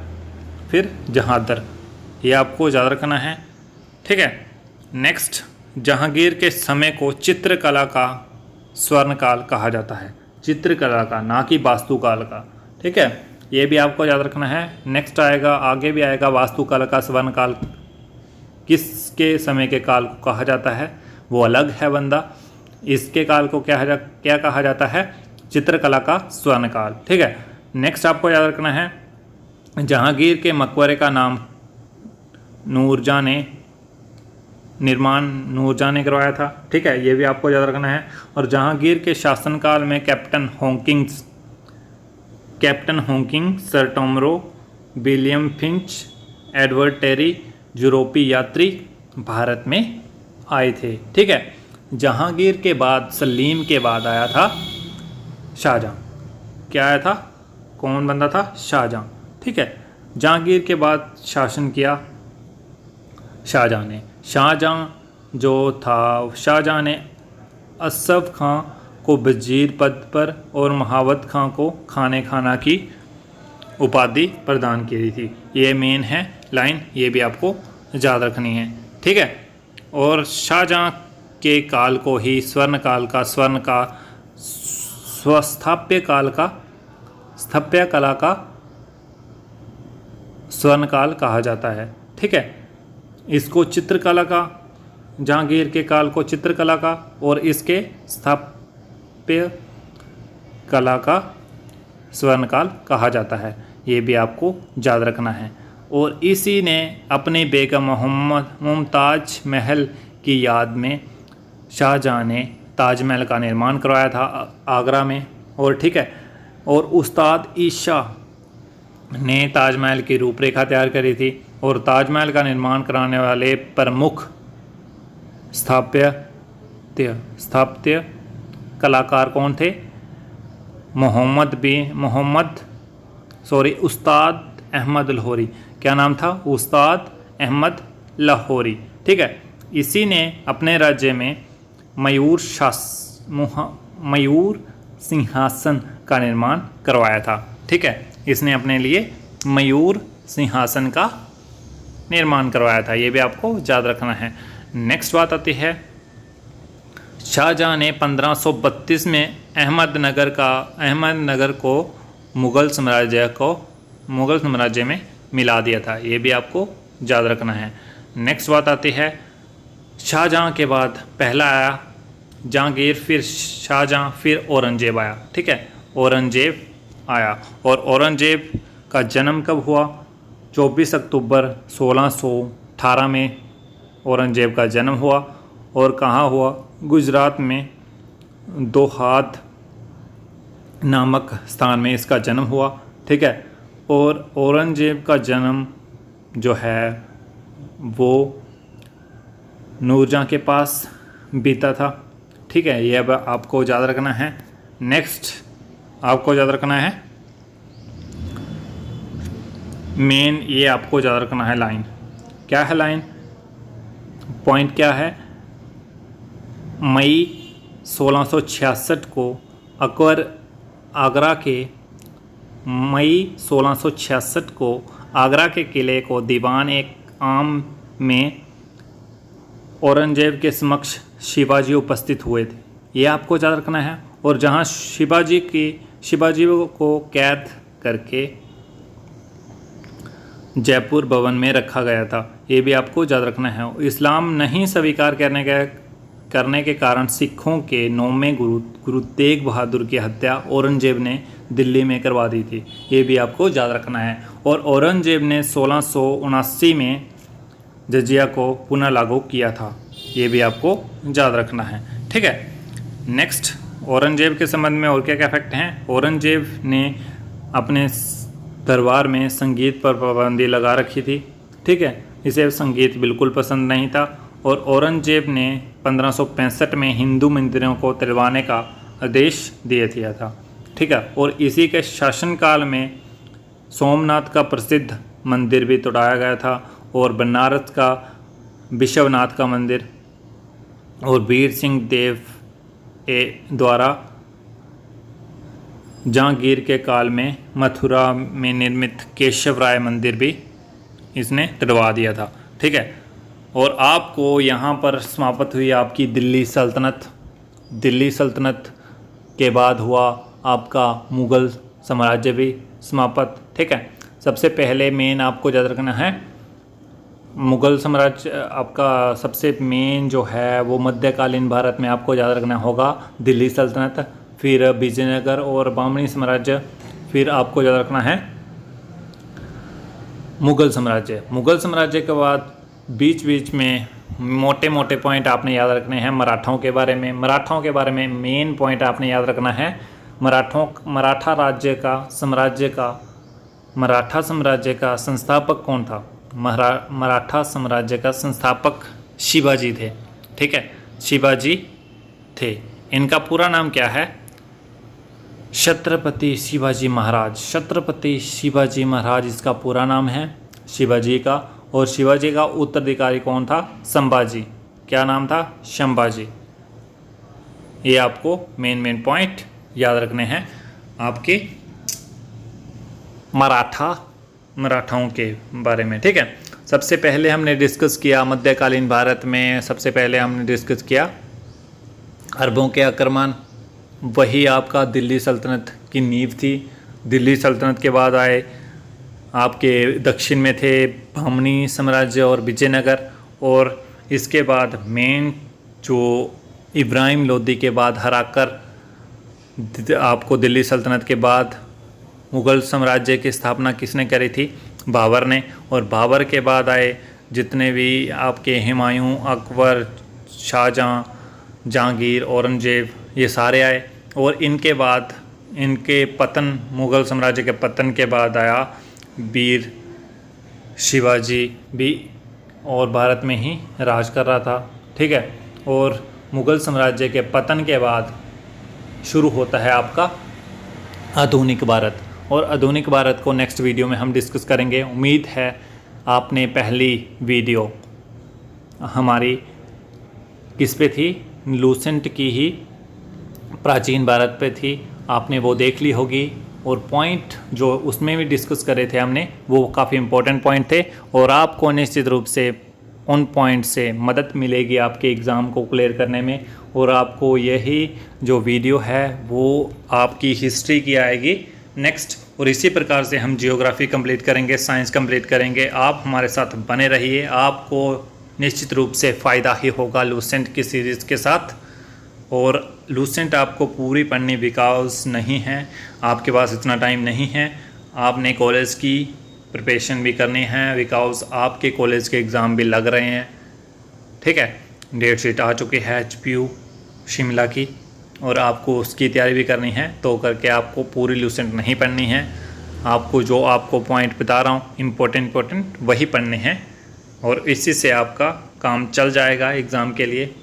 फिर जहांदर। ये आपको याद रखना है। ठीक है, नेक्स्ट, जहांगीर के समय को चित्रकला का स्वर्णकाल कहा जाता है। चित्रकला का, ना कि वास्तुकाल का। ठीक है, ये भी आपको याद रखना है। नेक्स्ट आएगा, आगे भी आएगा, वास्तुकला का स्वर्णकाल किसके समय के काल को कहा जाता है? वो अलग है बंदा। इसके काल को क्या कहा जाता है? चित्रकला का स्वर्णकाल। ठीक है, नेक्स्ट आपको याद रखना है, जहांगीर के मकबरे का नाम नूरजहां ने करवाया था। ठीक है, ये भी आपको याद रखना है। और जहांगीर के शासनकाल में captain Hawking, sir Thomas Roe, William Finch, Edward Terry यूरोपीय यात्री भारत में आए थे। ठीक है, जहांगीर के बाद सलीम के बाद आया था शाहजहां। क्या आया था? कौन बंदा था? शाहजहां। ठीक है, जहांगीर के बाद शासन किया शाहजहां ने। शाहजहां ने असफ खां को वजीर पद पर और महावत खां को खाना की उपाधि प्रदान की थी। ये मेन है लाइन, ये भी आपको याद रखनी है। ठीक है, और शाहजहां के काल को ही स्थापत्य कला का स्वर्णकाल कहा जाता है। ठीक है, इसको चित्रकला का, जहांगीर के काल को चित्रकला का और इसके स्थापत्य कला का स्वर्णकाल कहा जाता है। ये भी आपको याद रखना है। और इसी ने अपनी बेगम मुमताज महल की याद में शाहजहां ने ताजमहल का निर्माण करवाया था आगरा में। और ठीक है, और उस्ताद ईशा ने ताजमहल की रूपरेखा तैयार करी थी। और ताजमहल का निर्माण कराने वाले प्रमुख स्थापत्य कलाकार कौन थे? उस्ताद अहमद लाहौरी। क्या नाम था? उस्ताद अहमद लाहौरी। ठीक है, इसी ने अपने राज्य में मयूर सिंहासन का निर्माण करवाया था। ठीक है, इसने अपने लिए मयूर सिंहासन का निर्माण करवाया था। ये भी आपको याद रखना है। नेक्स्ट बात आती है, शाहजहां ने 1532 में अहमदनगर को मुग़ल साम्राज्य में मिला दिया था। ये भी आपको याद रखना है। नेक्स्ट बात आती है, शाहजहां के बाद पहला आया जहांगीर, फिर शाहजहां, फिर औरंगजेब आया। ठीक है, औरंगजेब आया। और औरंगजेब का जन्म कब हुआ? 24 अक्टूबर 1618 में औरंगजेब का जन्म हुआ। और कहाँ हुआ? गुजरात में दोहात नामक स्थान में इसका जन्म हुआ। ठीक है, और औरंगजेब का जन्म जो है वो नूरजहां के पास बीता था। ठीक है, ये अब आपको याद रखना है। नेक्स्ट आपको याद रखना है मेन, ये आपको याद रखना है लाइन। क्या है लाइन? पॉइंट क्या है? मई 1666 को अकबर आगरा के किले को दीवान एक आम में औरंगजेब के समक्ष शिवाजी उपस्थित हुए थे, ये आपको याद रखना है। और जहां शिवाजी को कैद करके जयपुर भवन में रखा गया था, ये भी आपको याद रखना है। इस्लाम नहीं स्वीकार करने के कारण सिखों के 9वें गुरु तेग बहादुर की हत्या औरंगजेब ने दिल्ली में करवा दी थी, ये भी आपको याद रखना है। और औरंगजेब ने 1679 में जजिया को पुनः लागू किया था, ये भी आपको याद रखना है। ठीक है, नेक्स्ट औरंगजेब के संबंध में और क्या क्या फैक्ट हैं। औरंगजेब ने अपने दरबार में संगीत पर पाबंदी लगा रखी थी। ठीक है, इसे संगीत बिल्कुल पसंद नहीं था। और औरंगजेब ने 1565 में हिंदू मंदिरों को तोड़वाने का आदेश दिया दिया था। ठीक है, और इसी के शासनकाल में सोमनाथ का प्रसिद्ध मंदिर भी तोड़ाया गया था, और बनारस का विश्वनाथ का मंदिर, और वीर सिंह देव द्वारा जहांगीर के काल में मथुरा में निर्मित केशव राय मंदिर भी इसने तोड़वा दिया था। ठीक है, और आपको यहाँ पर समाप्त हुई आपकी दिल्ली सल्तनत। दिल्ली सल्तनत के बाद हुआ आपका मुग़ल साम्राज्य भी समाप्त। ठीक है, सबसे पहले मेन आपको याद रखना है मुग़ल साम्राज्य आपका सबसे मेन जो है वो मध्यकालीन भारत में आपको याद रखना होगा दिल्ली सल्तनत, फिर विजयनगर और बहमनी साम्राज्य, फिर आपको याद रखना है मुग़ल साम्राज्य। मुग़ल साम्राज्य के बाद बीच बीच में मोटे मोटे पॉइंट आपने याद रखने हैं मराठाओं के बारे में। मराठाओं के बारे में मेन पॉइंट आपने याद रखना है, मराठा साम्राज्य का संस्थापक कौन था? मराठा साम्राज्य का संस्थापक शिवाजी थे। ठीक है, शिवाजी थे। इनका पूरा नाम क्या है? छत्रपति शिवाजी महाराज। छत्रपति शिवाजी महाराज इसका पूरा नाम है शिवाजी का। और शिवाजी का उत्तराधिकारी कौन था? संभाजी। क्या नाम था? संभाजी। ये आपको मेन पॉइंट याद रखने हैं आपके मराठाओं के बारे में। ठीक है, सबसे पहले हमने डिस्कस किया मध्यकालीन भारत में, सबसे पहले हमने डिस्कस किया अरबों के आक्रमण, वही आपका दिल्ली सल्तनत की नींव थी। दिल्ली सल्तनत के बाद आए आपके दक्षिण में थे बहमनी साम्राज्य और विजयनगर, और इसके बाद मेन जो इब्राहिम लोदी के बाद हराकर आपको दिल्ली सल्तनत के बाद मुग़ल साम्राज्य की स्थापना किसने करी थी? बाबर ने। और बाबर के बाद आए जितने भी आपके हुमायूं, अकबर, शाहजहां, जहांगीर, औरंगजेब, ये सारे आए। और इनके बाद इनके पतन, मुग़ल साम्राज्य के पतन के बाद आया वीर शिवाजी भी, और भारत में ही राज कर रहा था। ठीक है, और मुग़ल साम्राज्य के पतन के बाद शुरू होता है आपका आधुनिक भारत। और आधुनिक भारत को नेक्स्ट वीडियो में हम डिस्कस करेंगे। उम्मीद है आपने पहली वीडियो हमारी किस पे थी? लूसेंट की ही प्राचीन भारत पे थी, आपने वो देख ली होगी। और पॉइंट जो उसमें भी डिस्कस करे थे हमने, वो काफ़ी इम्पोर्टेंट पॉइंट थे, और आपको निश्चित रूप से उन पॉइंट से मदद मिलेगी आपके एग्ज़ाम को क्लियर करने में। और आपको यही जो वीडियो है वो आपकी हिस्ट्री की आएगी नेक्स्ट, और इसी प्रकार से हम जियोग्राफी कंप्लीट करेंगे, साइंस कंप्लीट करेंगे। आप हमारे साथ बने रहिए, आपको निश्चित रूप से फ़ायदा ही होगा लूसेंट की सीरीज़ के साथ। और लूसेंट आपको पूरी पढ़नी बिकॉज नहीं है, आपके पास इतना टाइम नहीं है, आपने कॉलेज की प्रिपरेशन भी करनी है बिकॉज आपके कॉलेज के एग्ज़ाम भी लग रहे हैं। ठीक है, डेट शीट आ चुकी है HPU शिमला की, और आपको उसकी तैयारी भी करनी है। तो करके आपको पूरी लूसेंट नहीं पढ़नी है, आपको जो आपको पॉइंट बता रहा हूँ इम्पोर्टेंट वही पढ़ने हैं, और इसी से आपका काम चल जाएगा एग्ज़ाम के लिए।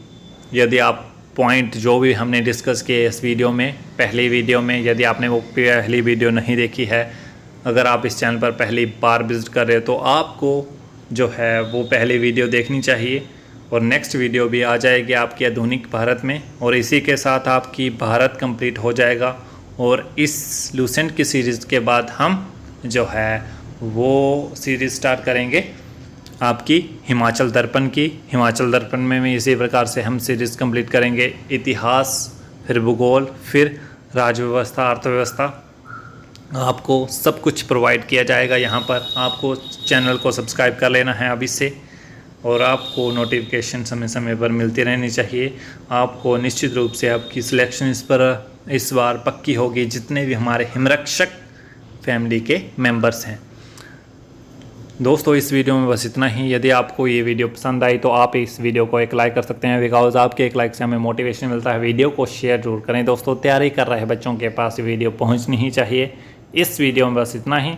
यदि आप पॉइंट जो भी हमने डिस्कस किए इस वीडियो में, पहली वीडियो में, यदि आपने वो पहली वीडियो नहीं देखी है, अगर आप इस चैनल पर पहली बार विजिट कर रहे हो तो आपको जो है वो पहली वीडियो देखनी चाहिए। और नेक्स्ट वीडियो भी आ जाएगी आपकी आधुनिक भारत में, और इसी के साथ आपकी भारत कंप्लीट हो जाएगा। और इस लूसेंट की सीरीज़ के बाद हम जो है वो सीरीज़ स्टार्ट करेंगे आपकी हिमाचल दर्पण की। हिमाचल दर्पण में भी इसी प्रकार से हम सीरीज़ कंप्लीट करेंगे, इतिहास, फिर भूगोल, फिर राज्य व्यवस्था, अर्थव्यवस्था। आपको सब कुछ प्रोवाइड किया जाएगा यहाँ पर। आपको चैनल को सब्सक्राइब कर लेना है अभी से, और आपको नोटिफिकेशन समय समय पर मिलती रहनी चाहिए। आपको निश्चित रूप से आपकी सिलेक्शन इस बार पक्की होगी, जितने भी हमारे हिमरक्षक फैमिली के मेंबर्स हैं। दोस्तों इस वीडियो में बस इतना ही। यदि आपको ये वीडियो पसंद आई तो आप इस वीडियो को एक लाइक कर सकते हैं, बिकॉज आपके एक लाइक से हमें मोटिवेशन मिलता है। वीडियो को शेयर जरूर करें दोस्तों, तैयारी कर रहे बच्चों के पास ये वीडियो पहुंचनी ही चाहिए। इस वीडियो में बस इतना ही,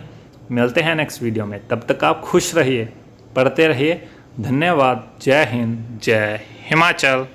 मिलते हैं नेक्स्ट वीडियो में। तब तक आप खुश रहिए, पढ़ते रहिए। धन्यवाद। जय हिंद, जय हिमाचल।